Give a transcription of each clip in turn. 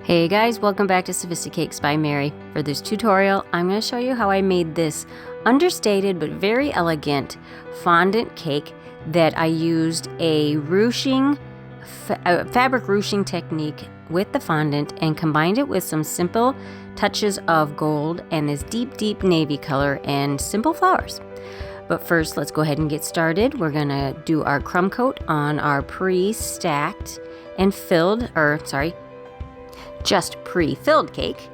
Hey guys, welcome back to Sophisticakes by Mary. For this tutorial, I'm going to show you how I made this understated but very elegant fondant cake that I used a fabric ruching technique with the fondant and combined it with some simple touches of gold and this deep navy color and simple flowers. But first, let's go ahead and get started. We're going to do our crumb coat on our pre-stacked and just pre-filled cake,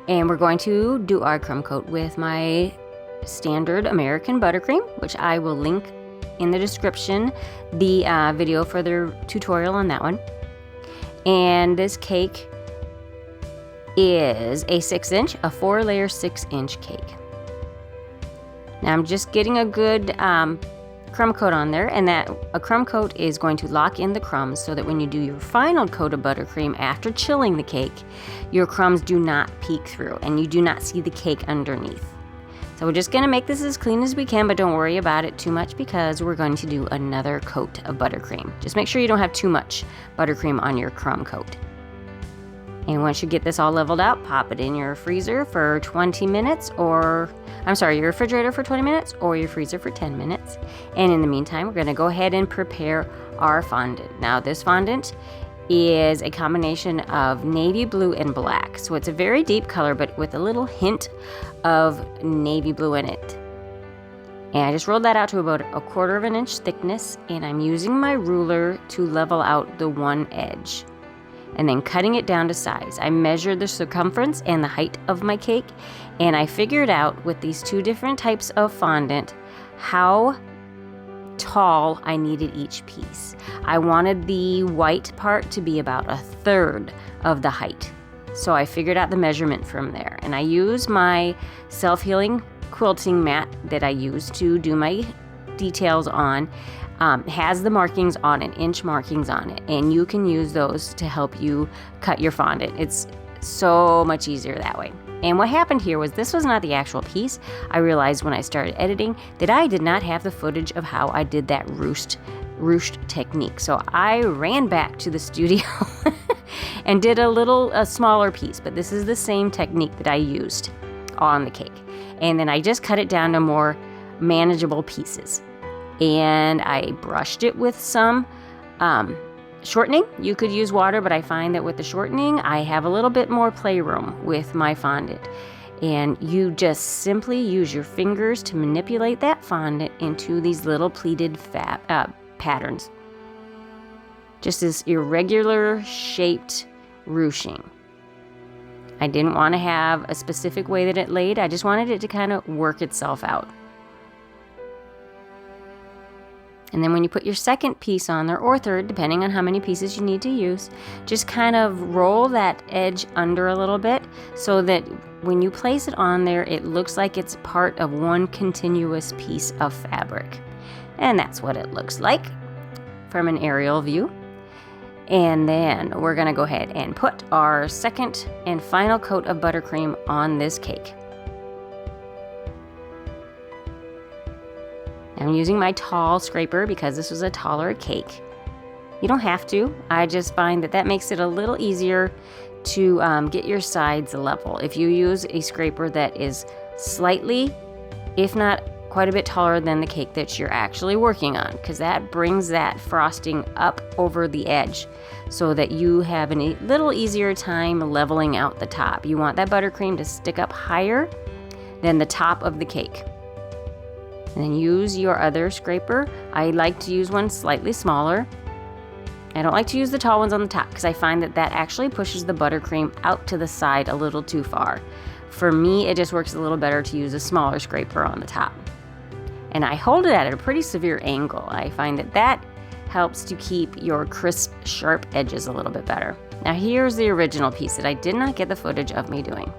and we're going to do our crumb coat with my standard American buttercream, which I will link in the description, the video for the tutorial on that one. And this cake is a 6-inch, a 4-layer 6-inch cake. Now I'm just getting a good crumb coat on there, and that a crumb coat is going to lock in the crumbs so that when you do your final coat of buttercream after chilling the cake, your crumbs do not peek through and you do not see the cake underneath. So we're just going to make this as clean as we can, but don't worry about it too much because we're going to do another coat of buttercream. Just make sure you don't have too much buttercream on your crumb coat. And once you get this all leveled out, pop it in your freezer for 20 minutes your refrigerator for 20 minutes or your freezer for 10 minutes. And in the meantime, we're gonna go ahead and prepare our fondant. Now this fondant is a combination of navy blue and black. So it's a very deep color, but with a little hint of navy blue in it. And I just rolled that out to about 1/4 inch thickness, and I'm using my ruler to level out the one edge. And then cutting it down to size. I measured the circumference and the height of my cake, and I figured out with these two different types of fondant how tall I needed each piece. I wanted the white part to be about 1/3 of the height. So I figured out the measurement from there. And I use my self-healing quilting mat that I use to do my details on. Has the markings on it, inch markings on it, and you can use those to help you cut your fondant. It's so much easier that way. And what happened here was this was not the actual piece. I realized when I started editing that I did not have the footage of how I did that ruched technique. So I ran back to the studio and did a smaller piece, but this is the same technique that I used on the cake. And then I just cut it down to more manageable pieces. And I brushed it with some shortening. You could use water, but I find that with the shortening, I have a little bit more playroom with my fondant. And you just simply use your fingers to manipulate that fondant into these little pleated patterns. Just this irregular shaped ruching. I didn't want to have a specific way that it laid. I just wanted it to kind of work itself out. And then when you put your second piece on there, or third, depending on how many pieces you need to use, just kind of roll that edge under a little bit so that when you place it on there, it looks like it's part of one continuous piece of fabric. And that's what it looks like from an aerial view. And then we're gonna go ahead and put our second and final coat of buttercream on this cake. I'm using my tall scraper because this was a taller cake. You don't have to. I just find that makes it a little easier to get your sides level. If you use a scraper that is slightly, if not quite a bit taller than the cake that you're actually working on, because that brings that frosting up over the edge so that you have a little easier time leveling out the top. You want that buttercream to stick up higher than the top of the cake. And then use your other scraper. I like to use one slightly smaller. I don't like to use the tall ones on the top because I find that actually pushes the buttercream out to the side a little too far. For me, it just works a little better to use a smaller scraper on the top. And I hold it at a pretty severe angle. I find that helps to keep your crisp, sharp edges a little bit better. Now here's the original piece that I did not get the footage of me doing.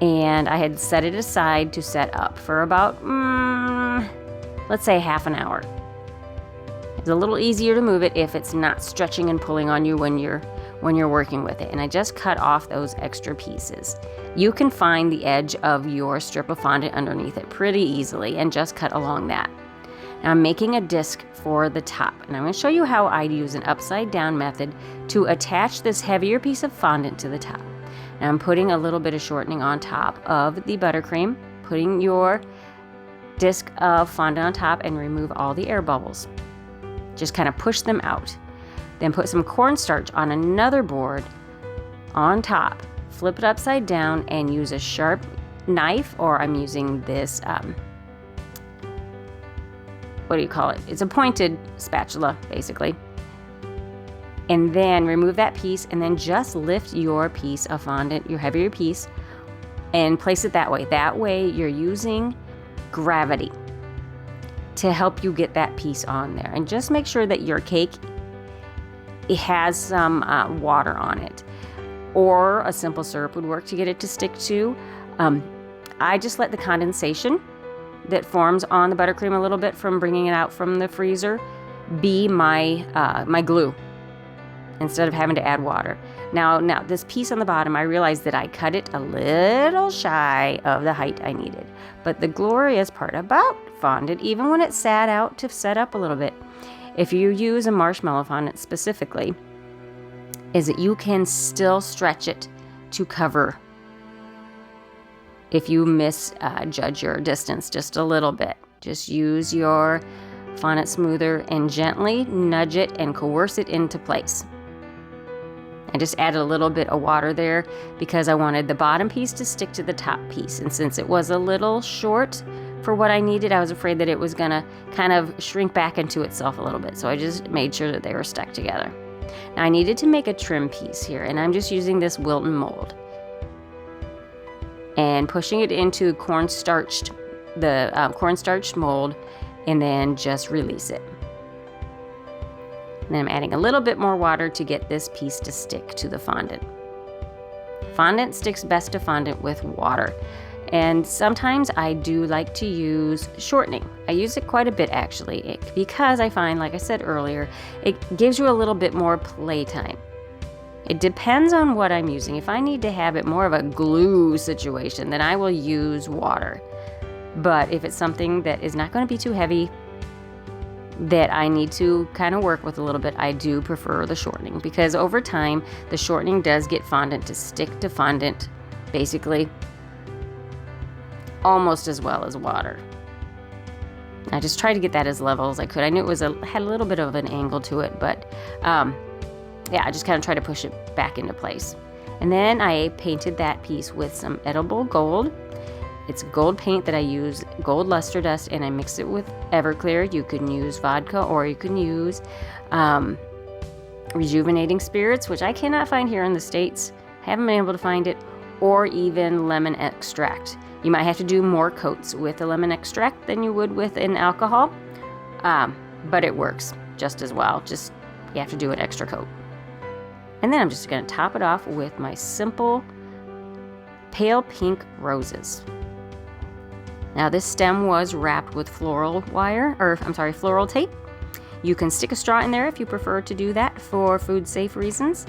And I had set it aside to set up for about, let's say half an hour. It's a little easier to move it if it's not stretching and pulling on you when you're working with it. And I just cut off those extra pieces. You can find the edge of your strip of fondant underneath it pretty easily and just cut along that. Now I'm making a disc for the top, and I'm going to show you how I use an upside down method to attach this heavier piece of fondant to the top. Now I'm putting a little bit of shortening on top of the buttercream, putting your disc of fondant on top and remove all the air bubbles. Just kind of push them out. Then put some cornstarch on another board on top. Flip it upside down and use a sharp knife, or I'm using this, what do you call it? It's a pointed spatula, basically. And then remove that piece and then just lift your piece of fondant, your heavier piece, and place it that way. That way you're using gravity to help you get that piece on there. And just make sure that your cake, it has some water on it, or a simple syrup would work to get it to stick to. I just let the condensation that forms on the buttercream a little bit from bringing it out from the freezer be my my glue, instead of having to add water. Now this piece on the bottom, I realized that I cut it a little shy of the height I needed. But the glorious part about fondant, even when it's sat out to set up a little bit, if you use a marshmallow fondant specifically, is that you can still stretch it to cover if you misjudge your distance just a little bit. Just use your fondant smoother and gently nudge it and coerce it into place. I just added a little bit of water there because I wanted the bottom piece to stick to the top piece. And since it was a little short for what I needed, I was afraid that it was gonna kind of shrink back into itself a little bit. So I just made sure that they were stuck together. Now I needed to make a trim piece here, and I'm just using this Wilton mold and pushing it into the cornstarched mold, and then just release it. And then I'm adding a little bit more water to get this piece to stick to the fondant. Fondant sticks best to fondant with water. And sometimes I do like to use shortening. I use it quite a bit actually, because I find, like I said earlier, it gives you a little bit more playtime. It depends on what I'm using. If I need to have it more of a glue situation, then I will use water. But if it's something that is not going to be too heavy, that I need to kind of work with a little bit, I do prefer the shortening, because over time the shortening does get fondant to stick to fondant basically almost as well as water. I just tried to get that as level as I could. I knew it had a little bit of an angle to it, but yeah, I just kind of tried to push it back into place. And then I painted that piece with some edible gold. It's gold paint that I use, gold luster dust, and I mix it with Everclear. You can use vodka, or you can use rejuvenating spirits, which I cannot find here in the States. Haven't been able to find it, or even lemon extract. You might have to do more coats with the lemon extract than you would with an alcohol, but it works just as well. Just you have to do an extra coat. And then I'm just going to top it off with my simple pale pink roses. Now this stem was wrapped with floral tape. You can stick a straw in there if you prefer to do that for food safe reasons.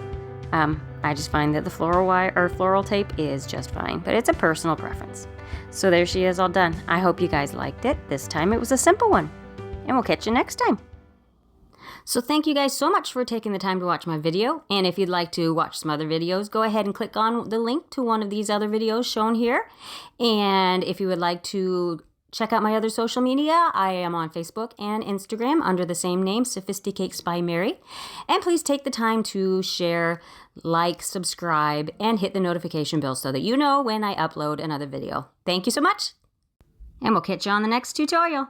I just find that the floral tape is just fine, but it's a personal preference. So there she is, all done. I hope you guys liked it. This time it was a simple one, and we'll catch you next time. So thank you guys so much for taking the time to watch my video. And if you'd like to watch some other videos, go ahead and click on the link to one of these other videos shown here. And if you would like to check out my other social media, I am on Facebook and Instagram under the same name, Sophisticakes by Mary. And please take the time to share, like, subscribe, and hit the notification bell so that you know when I upload another video. Thank you so much, and we'll catch you on the next tutorial.